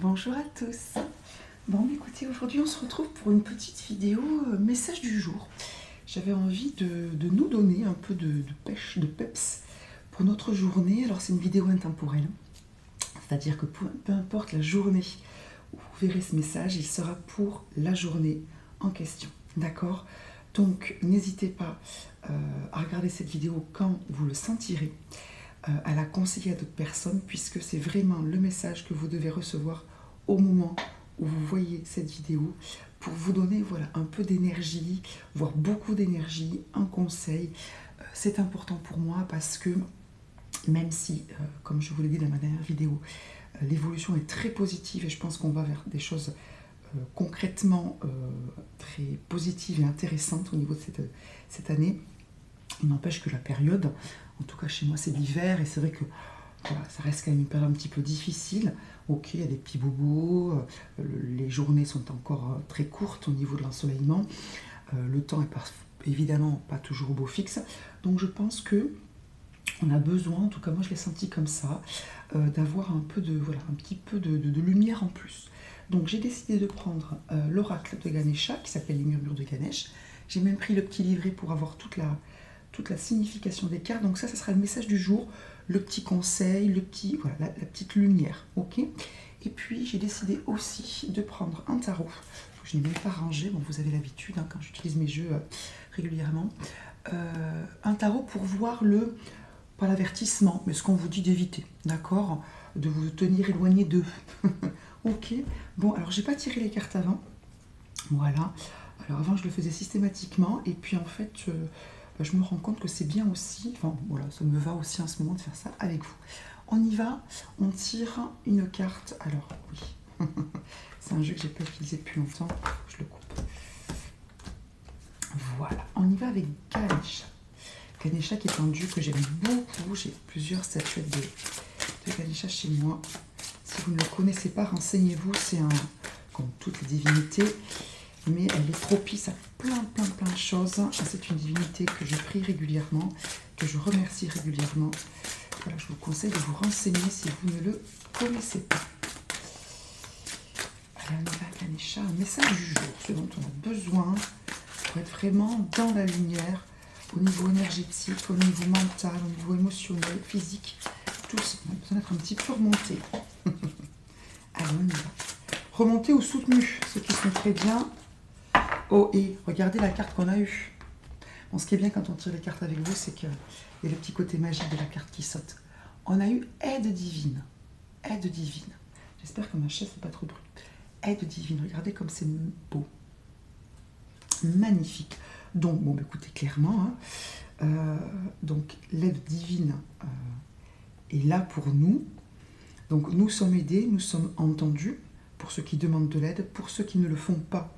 Bonjour à tous. Bon, écoutez, aujourd'hui on se retrouve pour une petite vidéo message du jour. J'avais envie de nous donner un peu de pêche, de peps pour notre journée. Alors c'est une vidéo intemporelle, c'est-à-dire que peu importe la journée où vous verrez ce message, il sera pour la journée en question. D'accord? Donc n'hésitez pas à regarder cette vidéo quand vous le sentirez, à la conseiller à d'autres personnes, puisque c'est vraiment le message que vous devez recevoir au moment où vous voyez cette vidéo, pour vous donner voilà, un peu d'énergie, voire beaucoup d'énergie, un conseil. C'est important pour moi parce que même si, comme je vous l'ai dit dans ma dernière vidéo, l'évolution est très positive et je pense qu'on va vers des choses concrètement très positives et intéressantes au niveau de cette année. Il n'empêche que la période, en tout cas chez moi c'est l'hiver et c'est vrai que voilà, ça reste quand même une période un petit peu difficile. Ok, il y a des petits bobos, les journées sont encore très courtes au niveau de l'ensoleillement, le temps est évidemment pas toujours au beau fixe, donc je pense que on a besoin, en tout cas moi je l'ai senti comme ça, d'avoir un peu de, voilà, un petit peu de lumière en plus. Donc j'ai décidé de prendre l'oracle de Ganesha qui s'appelle les murmures de Ganesh. J'ai même pris le petit livret pour avoir toute la signification des cartes. Donc ça sera le message du jour, le petit conseil, voilà, la petite lumière, ok. Et puis j'ai décidé aussi de prendre un tarot que je n'ai même pas rangé. Bon, vous avez l'habitude hein, quand j'utilise mes jeux régulièrement. Un tarot pour voir pas l'avertissement, mais ce qu'on vous dit d'éviter, d'accord, de vous tenir éloigné d'eux. Ok. Bon, alors j'ai pas tiré les cartes avant. Voilà. Alors avant je le faisais systématiquement et puis en fait je me rends compte que c'est bien aussi, enfin voilà, ça me va aussi en ce moment de faire ça avec vous. On y va, on tire une carte, alors oui, c'est un jeu que j'ai pas utilisé depuis longtemps, je le coupe. Voilà, on y va avec Ganesha. Ganesha qui est un dieu que j'aime beaucoup, j'ai plusieurs statuettes de Ganesha chez moi. Si vous ne le connaissez pas, renseignez-vous, c'est un, comme toutes les divinités, mais elle est propice à plein de choses. C'est une divinité que je prie régulièrement, que je remercie régulièrement. Voilà, je vous conseille de vous renseigner si vous ne le connaissez pas. Allez, on y va, Ganesha, un message du jour, ce dont on a besoin pour être vraiment dans la lumière, au niveau énergétique, au niveau mental, au niveau émotionnel, physique, tous. On a besoin d'être un petit peu remonté. Allez, on y va. Remonté ou soutenu, ceux qui sont très bien. Oh, et regardez la carte qu'on a eue. Bon, ce qui est bien quand on tire les cartes avec vous, c'est qu'il y a le petit côté magique de la carte qui saute. On a eu aide divine. Aide divine. J'espère que ma chaise n'est pas trop brute. Aide divine. Regardez comme c'est beau. Magnifique. Donc, bon, bah, écoutez, clairement, hein, donc l'aide divine est là pour nous. Donc, nous sommes aidés, nous sommes entendus pour ceux qui demandent de l'aide, pour ceux qui ne le font pas,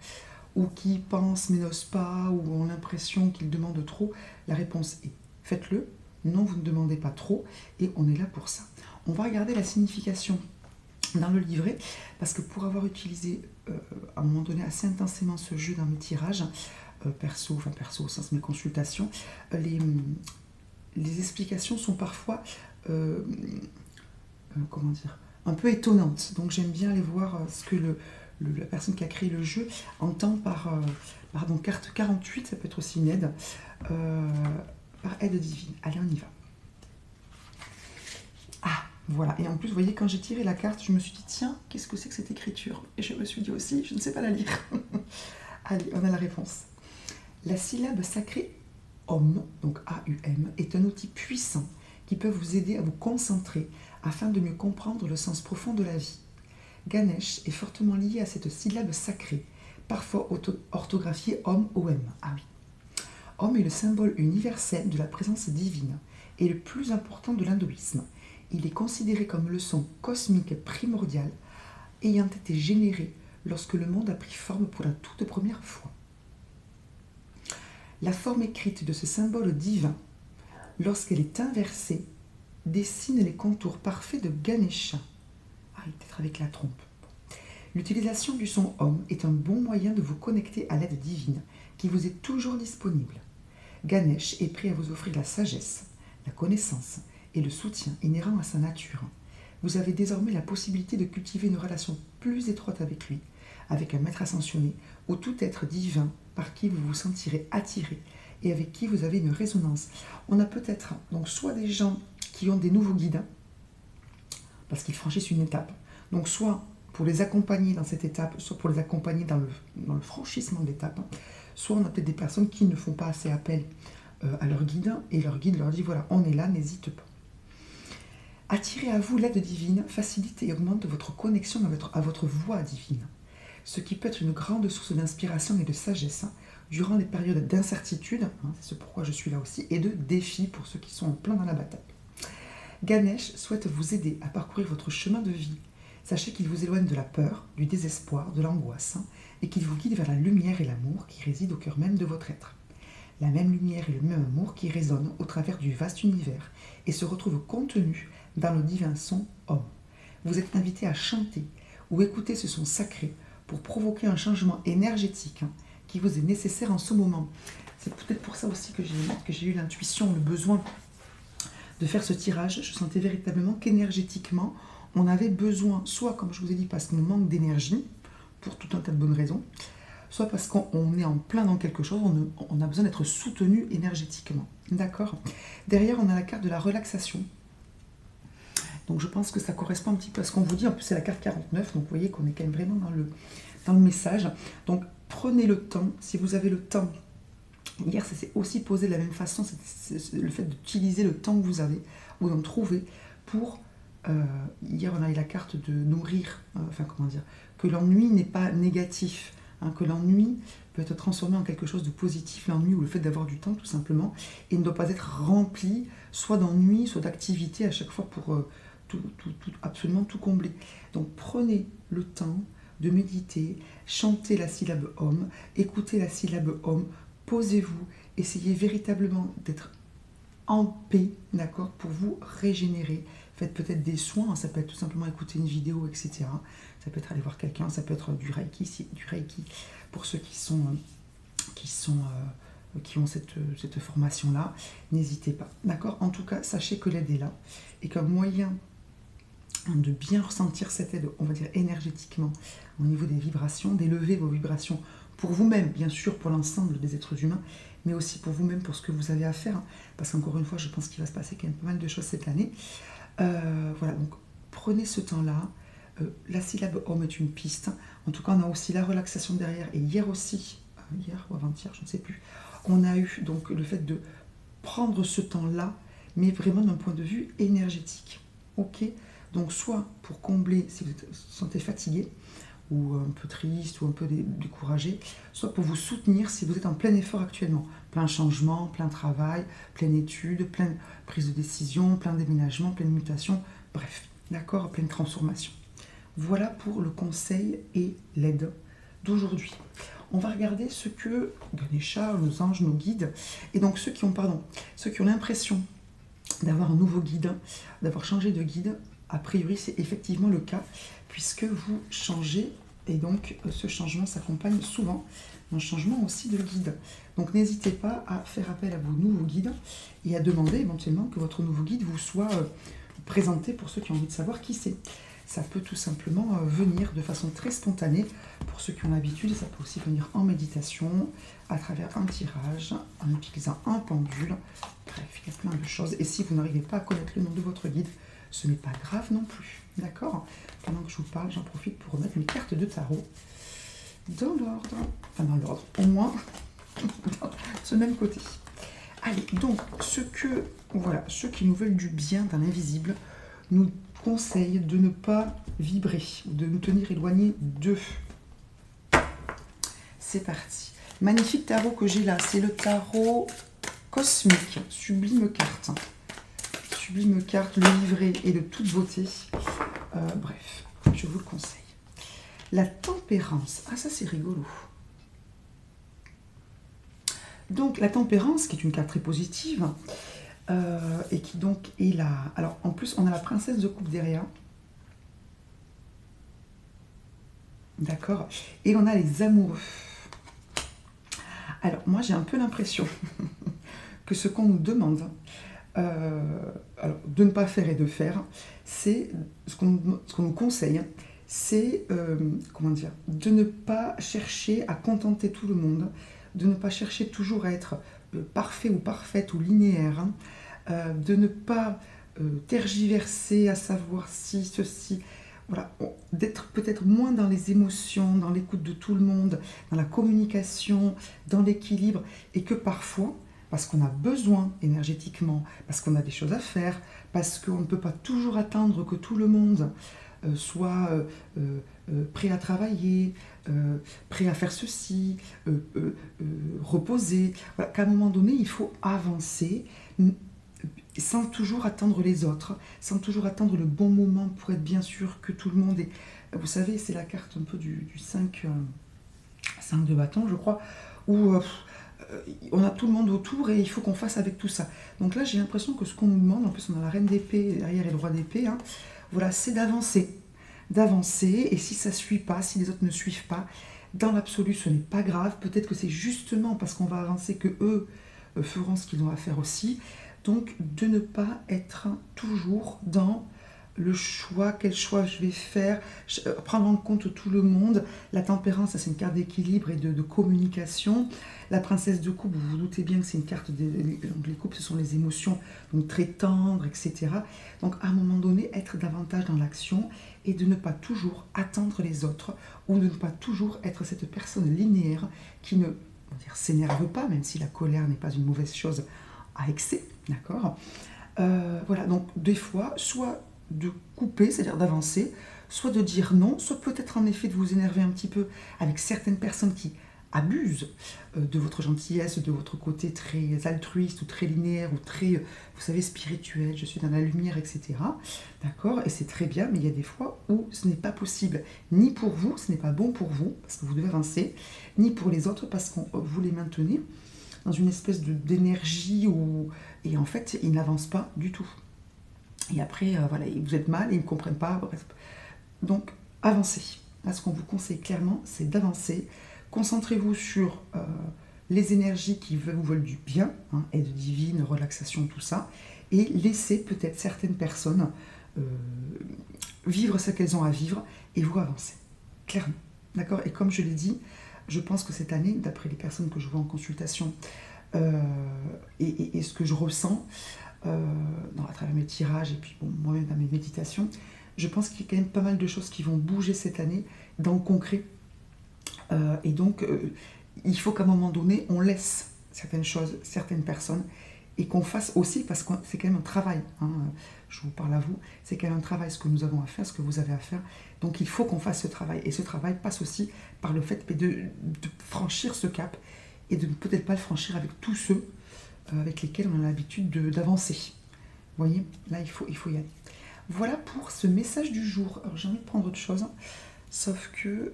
ou qui pensent mais n'osent pas, ou ont l'impression qu'ils demandent trop, la réponse est faites-le, non vous ne demandez pas trop, et on est là pour ça. On va regarder la signification dans le livret, parce que pour avoir utilisé à un moment donné assez intensément ce jeu dans mes tirages, perso au sens de mes consultations, les explications sont parfois, comment dire, un peu étonnantes, donc j'aime bien aller voir ce que la personne qui a créé le jeu entend par carte 48, ça peut être aussi une aide, par aide divine. Allez, on y va. Ah, voilà. Et en plus, vous voyez, quand j'ai tiré la carte, je me suis dit, tiens, qu'est-ce que c'est que cette écriture? Et je me suis dit aussi, je ne sais pas la lire. Allez, on a la réponse. La syllabe sacrée Om, donc A-U-M, est un outil puissant qui peut vous aider à vous concentrer afin de mieux comprendre le sens profond de la vie. Ganesh est fortement lié à cette syllabe sacrée, parfois orthographiée Om-O-M. Ah oui. Om est le symbole universel de la présence divine et le plus important de l'hindouisme. Il est considéré comme le son cosmique primordial ayant été généré lorsque le monde a pris forme pour la toute première fois. La forme écrite de ce symbole divin, lorsqu'elle est inversée, dessine les contours parfaits de Ganesha. Ah, peut-être avec la trompe. L'utilisation du son Om est un bon moyen de vous connecter à l'aide divine qui vous est toujours disponible. Ganesh est prêt à vous offrir la sagesse, la connaissance et le soutien inhérent à sa nature. Vous avez désormais la possibilité de cultiver une relation plus étroite avec lui, avec un maître ascensionné, ou tout être divin par qui vous vous sentirez attiré et avec qui vous avez une résonance. On a peut-être donc soit des gens qui ont des nouveaux guides, parce qu'ils franchissent une étape, donc soit pour les accompagner dans cette étape, soit pour les accompagner dans le franchissement de l'étape, soit on a peut-être des personnes qui ne font pas assez appel à leur guide, et leur guide leur dit voilà, on est là, n'hésite pas. Attirez à vous l'aide divine, facilite et augmente votre connexion à votre voix divine, ce qui peut être une grande source d'inspiration et de sagesse durant les périodes d'incertitude, c'est pourquoi je suis là aussi, et de défis pour ceux qui sont en plein dans la bataille. Ganesh souhaite vous aider à parcourir votre chemin de vie. Sachez qu'il vous éloigne de la peur, du désespoir, de l'angoisse, et qu'il vous guide vers la lumière et l'amour qui résident au cœur même de votre être. La même lumière et le même amour qui résonnent au travers du vaste univers et se retrouvent contenus dans le divin son homme. Vous êtes invité à chanter ou écouter ce son sacré pour provoquer un changement énergétique qui vous est nécessaire en ce moment. C'est peut-être pour ça aussi que j'ai eu l'intuition, le besoin de faire ce tirage. Je sentais véritablement qu'énergétiquement, on avait besoin, soit comme je vous ai dit, parce qu'on manque d'énergie, pour tout un tas de bonnes raisons, soit parce qu'on est en plein dans quelque chose, on a besoin d'être soutenu énergétiquement. D'accord ? Derrière, on a la carte de la relaxation. Donc je pense que ça correspond un petit peu à ce qu'on vous dit. En plus, c'est la carte 49, donc vous voyez qu'on est quand même vraiment dans le message. Donc prenez le temps, si vous avez le temps. Hier, ça s'est aussi posé de la même façon, c'est le fait d'utiliser le temps que vous avez, ou d'en trouver pour... hier, on a eu la carte de nourrir, que l'ennui n'est pas négatif, que l'ennui peut être transformé en quelque chose de positif, l'ennui ou le fait d'avoir du temps tout simplement, et ne doit pas être rempli soit d'ennui, soit d'activité à chaque fois pour absolument tout combler. Donc prenez le temps de méditer, chantez la syllabe Om, écoutez la syllabe Om, posez-vous, essayez véritablement d'être en paix, d'accord, pour vous régénérer. Faites peut-être des soins, ça peut être tout simplement écouter une vidéo, etc. Ça peut être aller voir quelqu'un, ça peut être du Reiki, pour ceux qui ont cette formation-là. N'hésitez pas, d'accord. En tout cas, sachez que l'aide est là et qu'un moyen de bien ressentir cette aide, on va dire énergétiquement, au niveau des vibrations, d'élever vos vibrations pour vous-même, bien sûr, pour l'ensemble des êtres humains, mais aussi pour vous-même, pour ce que vous avez à faire, parce qu'encore une fois, je pense qu'il va se passer quand même pas mal de choses cette année. Voilà, donc prenez ce temps-là. La syllabe Om est une piste. En tout cas, on a aussi la relaxation derrière. Et hier aussi, hier ou avant-hier, je ne sais plus, on a eu donc le fait de prendre ce temps-là, mais vraiment d'un point de vue énergétique. Ok ? Donc soit pour combler si vous vous sentez fatigué, ou un peu triste, ou un peu découragé, soit pour vous soutenir si vous êtes en plein effort actuellement. Plein changement, plein travail, pleine étude, pleine prise de décision, plein déménagement, pleine mutation, bref, d'accord, pleine transformation. Voilà pour le conseil et l'aide d'aujourd'hui. On va regarder ce que Ganesha, nos anges, nos guides, et donc ceux qui ont l'impression d'avoir un nouveau guide, d'avoir changé de guide, a priori c'est effectivement le cas, puisque vous changez, et donc ce changement s'accompagne souvent d'un changement aussi de guide. Donc n'hésitez pas à faire appel à vos nouveaux guides et à demander éventuellement que votre nouveau guide vous soit présenté pour ceux qui ont envie de savoir qui c'est. Ça peut tout simplement venir de façon très spontanée pour ceux qui ont l'habitude, et ça peut aussi venir en méditation, à travers un tirage, en utilisant un pendule. Bref, il y a plein de choses. Et si vous n'arrivez pas à connaître le nom de votre guide, ce n'est pas grave non plus. D'accord ? Pendant que je vous parle, j'en profite pour remettre mes cartes de tarot dans l'ordre. Enfin, dans l'ordre, au moins, dans ce même côté. Allez, donc, ceux qui nous veulent du bien dans l'invisible, nous conseillent de ne pas vibrer, de nous tenir éloignés d'eux. C'est parti. Magnifique tarot que j'ai là, c'est le tarot cosmique, sublime carte. Sublime carte, le livret est de toute beauté. Bref, je vous le conseille. La tempérance, ah ça c'est rigolo. Donc la tempérance, qui est une carte très positive, et qui donc est là. Alors en plus on a la princesse de coupe derrière. D'accord. Et on a les amoureux. Alors moi j'ai un peu l'impression que ce qu'on nous demande, Alors, de ne pas faire et de faire, c'est ce qu'on nous conseille, c'est comment dire, de ne pas chercher à contenter tout le monde, de ne pas chercher toujours à être parfait ou parfaite ou linéaire, hein, de ne pas tergiverser à savoir si, ceci, voilà, d'être peut-être moins dans les émotions, dans l'écoute de tout le monde, dans la communication, dans l'équilibre, et que parfois, parce qu'on a besoin énergétiquement, parce qu'on a des choses à faire, parce qu'on ne peut pas toujours attendre que tout le monde soit prêt à travailler, prêt à faire ceci, reposer, voilà, qu'à un moment donné, il faut avancer sans toujours attendre les autres, sans toujours attendre le bon moment pour être bien sûr que tout le monde est... Vous savez, c'est la carte un peu du 5 de bâton, je crois, où on a tout le monde autour et il faut qu'on fasse avec tout ça. Donc là, j'ai l'impression que ce qu'on nous demande, en plus on a la reine d'épée derrière et le roi d'épée, hein, voilà, c'est d'avancer. D'avancer, et si ça ne suit pas, si les autres ne suivent pas, dans l'absolu, ce n'est pas grave. Peut-être que c'est justement parce qu'on va avancer que eux feront ce qu'ils ont à faire aussi. Donc, de ne pas être toujours dans le choix, quel choix je vais faire, prendre en compte tout le monde. La tempérance, c'est une carte d'équilibre et de communication. La princesse de coupe, vous vous doutez bien que c'est une carte, donc les coupes, ce sont les émotions, donc très tendres, etc. Donc, à un moment donné, être davantage dans l'action et de ne pas toujours attendre les autres ou de ne pas toujours être cette personne linéaire qui ne s'énerve pas, même si la colère n'est pas une mauvaise chose à excès, d'accord. Voilà, donc des fois, soit de couper, c'est-à-dire d'avancer, soit de dire non, soit peut-être en effet de vous énerver un petit peu avec certaines personnes qui abusent de votre gentillesse, de votre côté très altruiste ou très linéaire ou très, vous savez, spirituel, je suis dans la lumière, etc. D'accord. Et c'est très bien, mais il y a des fois où ce n'est pas possible, ni pour vous, ce n'est pas bon pour vous, parce que vous devez avancer, ni pour les autres, parce que vous les maintenez dans une espèce d'énergie où... et en fait, ils n'avancent pas du tout. Et après, voilà, vous êtes mal, ils ne comprennent pas, bref. Donc, avancez. Là, ce qu'on vous conseille clairement, c'est d'avancer. Concentrez-vous sur les énergies qui vous veulent du bien, hein, aide divine, relaxation, tout ça, et laissez peut-être certaines personnes vivre ce qu'elles ont à vivre, et vous avancez, clairement. D'accord. Et comme je l'ai dit, je pense que cette année, d'après les personnes que je vois en consultation, et ce que je ressens à travers mes tirages et puis bon, moi-même dans mes méditations, je pense qu'il y a quand même pas mal de choses qui vont bouger cette année dans le concret. Et donc, il faut qu'à un moment donné, on laisse certaines choses, certaines personnes, et qu'on fasse aussi, parce que c'est quand même un travail, hein, je vous parle à vous, c'est quand même un travail ce que nous avons à faire, ce que vous avez à faire. Donc il faut qu'on fasse ce travail. Et ce travail passe aussi par le fait de franchir ce cap, et de ne peut-être pas le franchir avec tous ceux avec lesquels on a l'habitude d'avancer. Vous voyez, là il faut y aller. Voilà pour ce message du jour. Alors j'ai envie de prendre autre chose, sauf que...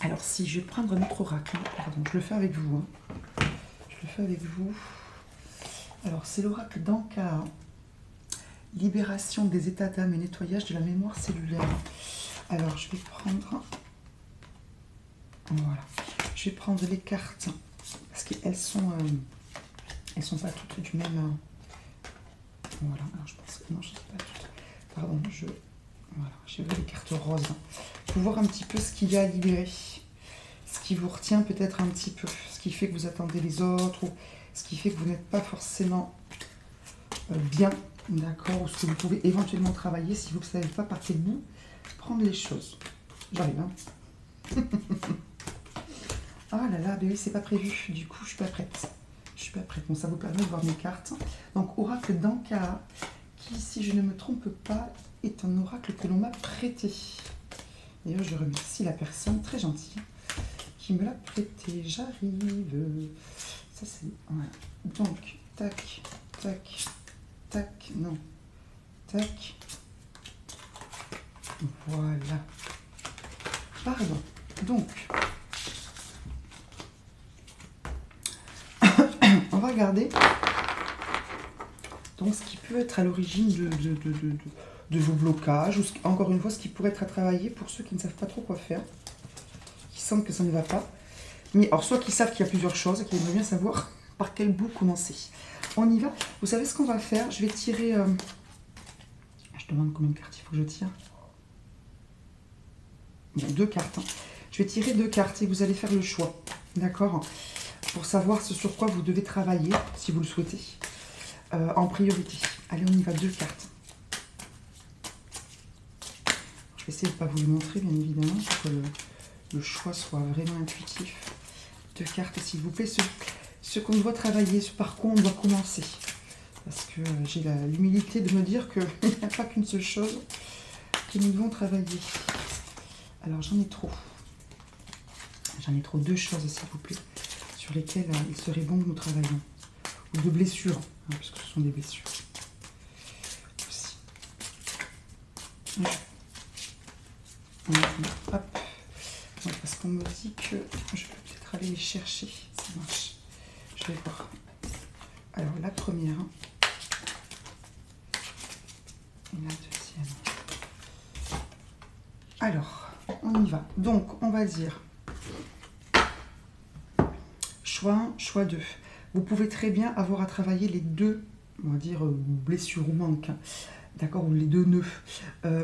Alors si je vais prendre un autre oracle, pardon, je le fais avec vous. Hein. Je le fais avec vous. Alors c'est l'oracle d'Ankara. Libération des états d'âme et nettoyage de la mémoire cellulaire. Alors je vais prendre... Voilà. Je vais prendre les cartes parce qu'elles sont pas toutes du même. Voilà. Alors je pense que non, je ne sais pas toutes. Pardon, voilà. J'ai vu les cartes roses pour voir un petit peu ce qu'il y a à libérer, ce qui vous retient peut-être un petit peu, ce qui fait que vous attendez les autres ou ce qui fait que vous n'êtes pas forcément bien, d'accord, ou ce que vous pouvez éventuellement travailler si vous ne savez pas par quel bout prendre les choses. J'arrive, hein. Ah là là, ben oui, c'est pas prévu. Du coup, je suis pas prête. Je suis pas prête. Bon, ça vous permet de voir mes cartes. Donc, oracle d'Ankara, qui, si je ne me trompe pas, est un oracle que l'on m'a prêté. D'ailleurs, je remercie la personne très gentille qui me l'a prêté. J'arrive. Ça, c'est... Voilà. Donc, tac, tac, tac, non. Tac. Voilà. Pardon. Donc... On va regarder donc ce qui peut être à l'origine de vos blocages, ou encore une fois ce qui pourrait être à travailler pour ceux qui ne savent pas trop quoi faire, qui sentent que ça ne va pas. Mais alors, soit qu'ils savent qu'il y a plusieurs choses, qu'ils aimeraient bien savoir par quel bout commencer. On y va. Vous savez ce qu'on va faire? Je vais tirer... Je demande combien de cartes il faut que je tire. Bon, 2 cartes. Hein. Je vais tirer 2 cartes et vous allez faire le choix. D'accord? Pour savoir ce sur quoi vous devez travailler, si vous le souhaitez, en priorité. Allez, on y va. 2 cartes. Je vais essayer de ne pas vous le montrer, bien évidemment, pour que le choix soit vraiment intuitif. 2 cartes, s'il vous plaît. Ce qu'on doit travailler, ce par quoi on doit commencer. Parce que j'ai l'humilité de me dire qu'il n'y a pas qu'une seule chose que nous devons travailler. Alors, j'en ai trop. J'en ai trop. 2 choses, s'il vous plaît, sur lesquelles il serait bon que nous travaillions. Ou de blessures, hein, puisque ce sont des blessures. Aussi. Hop. Parce qu'on me dit que je peux peut-être aller les chercher. Ça marche. Je vais voir. Alors, la première. Et la deuxième. Alors, on y va. Donc, on va dire choix 1, choix 2. Vous pouvez très bien avoir à travailler les 2, on va dire, blessures ou manques. D'accord? Ou les 2 nœuds.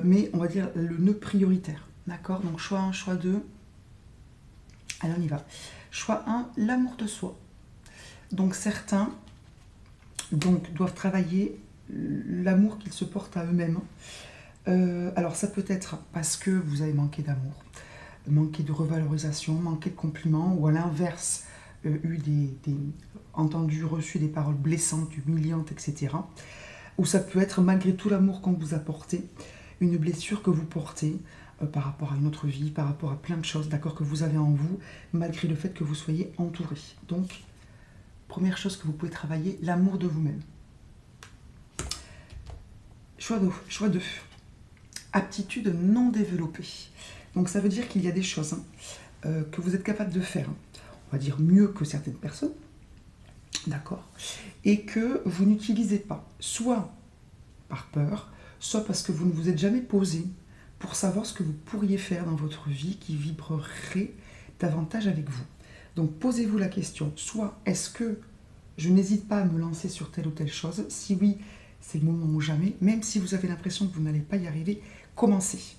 Mais on va dire le nœud prioritaire. D'accord? Donc, choix 1, choix 2. Allez, on y va. Choix 1, l'amour de soi. Donc, certains doivent travailler l'amour qu'ils se portent à eux-mêmes. Alors, ça peut être parce que vous avez manqué d'amour, manqué de revalorisation, manqué de compliments, ou à l'inverse, reçu des paroles blessantes, humiliantes, etc. Ou ça peut être, malgré tout l'amour qu'on vous a porté, une blessure que vous portez par rapport à une autre vie, par rapport à plein de choses, d'accord, que vous avez en vous, malgré le fait que vous soyez entouré. Donc, première chose que vous pouvez travailler, l'amour de vous-même. Choix 2. Aptitude non développée. Donc, ça veut dire qu'il y a des choses que vous êtes capable de faire, on va dire mieux que certaines personnes, d'accord, et que vous n'utilisez pas, soit par peur, soit parce que vous ne vous êtes jamais posé pour savoir ce que vous pourriez faire dans votre vie qui vibrerait davantage avec vous. Donc posez-vous la question, soit est-ce que je n'hésite pas à me lancer sur telle ou telle chose? Si oui, c'est le moment ou jamais. Même si vous avez l'impression que vous n'allez pas y arriver, commencez.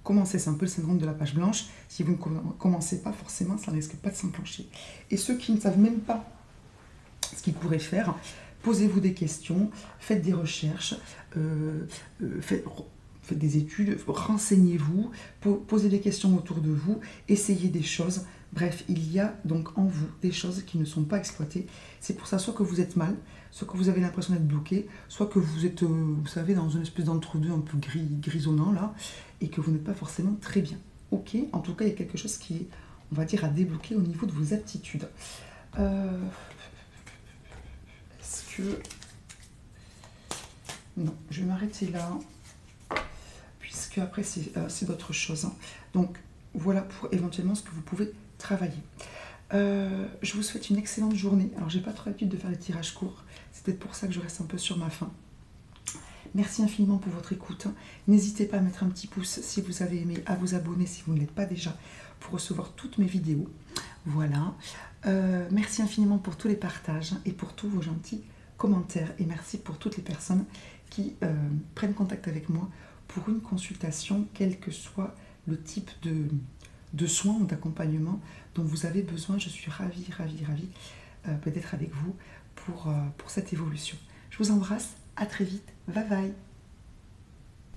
Commencez, c'est un peu le syndrome de la page blanche. Si vous ne commencez pas, forcément, ça ne risque pas de s'enclencher. Et ceux qui ne savent même pas ce qu'ils pourraient faire, posez-vous des questions, faites des recherches, faites des études, renseignez-vous, posez des questions autour de vous, essayez des choses. Bref, il y a donc en vous des choses qui ne sont pas exploitées. C'est pour ça soit que vous êtes mal, soit que vous avez l'impression d'être bloqué, soit que vous êtes, vous savez, dans une espèce d'entre-deux un peu grisonnant là, et que vous n'êtes pas forcément très bien. Ok, en tout cas, il y a quelque chose qui est, on va dire, à débloquer au niveau de vos aptitudes. Est-ce que... Non, je vais m'arrêter là, puisque après, c'est d'autres choses. Hein. Donc, voilà pour éventuellement ce que vous pouvez travailler. Je vous souhaite une excellente journée. Alors, j'ai pas trop l'habitude de faire des tirages courts. C'est peut-être pour ça que je reste un peu sur ma faim. Merci infiniment pour votre écoute. N'hésitez pas à mettre un petit pouce si vous avez aimé, à vous abonner si vous ne l'êtes pas déjà, pour recevoir toutes mes vidéos. Voilà. Merci infiniment pour tous les partages et pour tous vos gentils commentaires. Et merci pour toutes les personnes qui prennent contact avec moi pour une consultation, quel que soit le type de soins ou d'accompagnement dont vous avez besoin. Je suis ravie d'être avec vous pour cette évolution. Je vous embrasse, à très vite, bye bye.